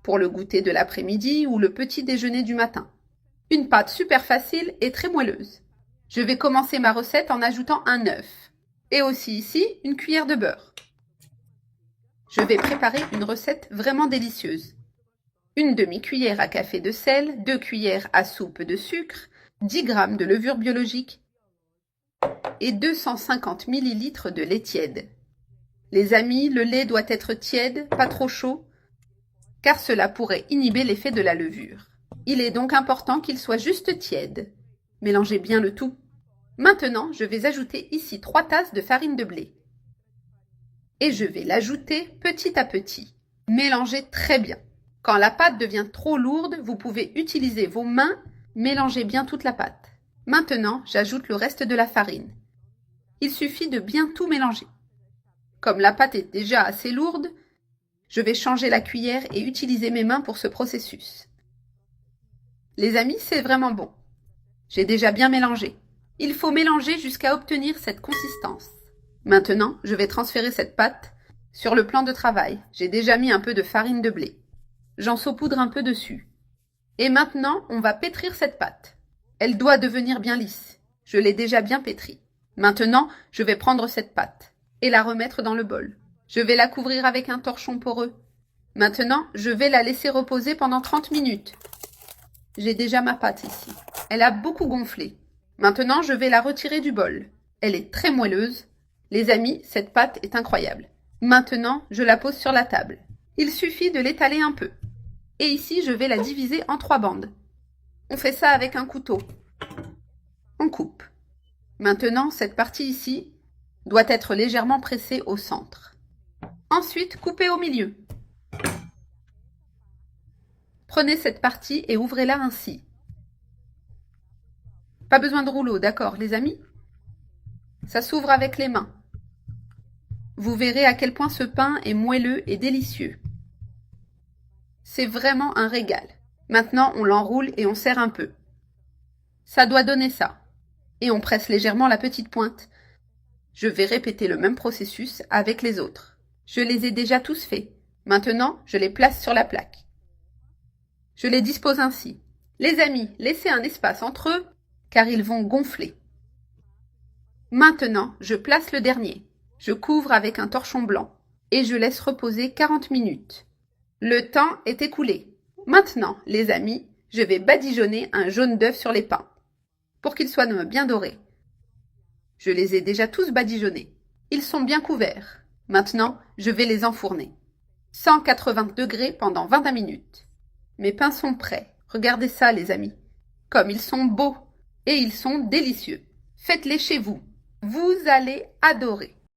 pour le goûter de l'après-midi ou le petit déjeuner du matin. Une pâte super facile et très moelleuse. Je vais commencer ma recette en ajoutant un œuf. Et aussi ici, une cuillère de beurre. Je vais préparer une recette vraiment délicieuse. Une demi-cuillère à café de sel, 2 cuillères à soupe de sucre, 10 g de levure biologique et 250 ml de lait tiède. Les amis, le lait doit être tiède, pas trop chaud, car cela pourrait inhiber l'effet de la levure. Il est donc important qu'il soit juste tiède. Mélangez bien le tout. Maintenant, je vais ajouter ici 3 tasses de farine de blé. Et je vais l'ajouter petit à petit. Mélangez très bien. Quand la pâte devient trop lourde, vous pouvez utiliser vos mains, mélangez bien toute la pâte. Maintenant, j'ajoute le reste de la farine. Il suffit de bien tout mélanger. Comme la pâte est déjà assez lourde, je vais changer la cuillère et utiliser mes mains pour ce processus. Les amis, c'est vraiment bon. J'ai déjà bien mélangé. Il faut mélanger jusqu'à obtenir cette consistance. Maintenant, je vais transférer cette pâte sur le plan de travail. J'ai déjà mis un peu de farine de blé. J'en saupoudre un peu dessus. Et maintenant, on va pétrir cette pâte. Elle doit devenir bien lisse. Je l'ai déjà bien pétrie. Maintenant, je vais prendre cette pâte et la remettre dans le bol. Je vais la couvrir avec un torchon poreux. Maintenant, je vais la laisser reposer pendant 30 minutes. J'ai déjà ma pâte ici. Elle a beaucoup gonflé. Maintenant, je vais la retirer du bol. Elle est très moelleuse. Les amis, cette pâte est incroyable. Maintenant, je la pose sur la table. Il suffit de l'étaler un peu. Et ici, je vais la diviser en 3 bandes. On fait ça avec un couteau. On coupe. Maintenant, cette partie ici doit être légèrement pressée au centre. Ensuite, coupez au milieu. Prenez cette partie et ouvrez-la ainsi. Pas besoin de rouleau, d'accord, les amis? Ça s'ouvre avec les mains. Vous verrez à quel point ce pain est moelleux et délicieux. C'est vraiment un régal. Maintenant, on l'enroule et on serre un peu. Ça doit donner ça. Et on presse légèrement la petite pointe. Je vais répéter le même processus avec les autres. Je les ai déjà tous faits. Maintenant, je les place sur la plaque. Je les dispose ainsi. Les amis, laissez un espace entre eux, car ils vont gonfler. Maintenant, je place le dernier. Je couvre avec un torchon blanc et je laisse reposer 40 minutes. Le temps est écoulé. Maintenant, les amis, je vais badigeonner un jaune d'œuf sur les pains pour qu'ils soient bien dorés. Je les ai déjà tous badigeonnés. Ils sont bien couverts. Maintenant, je vais les enfourner. 180 degrés pendant 20 minutes. Mes pains sont prêts. Regardez ça, les amis. Comme ils sont beaux et ils sont délicieux. Faites-les chez vous. Vous allez adorer.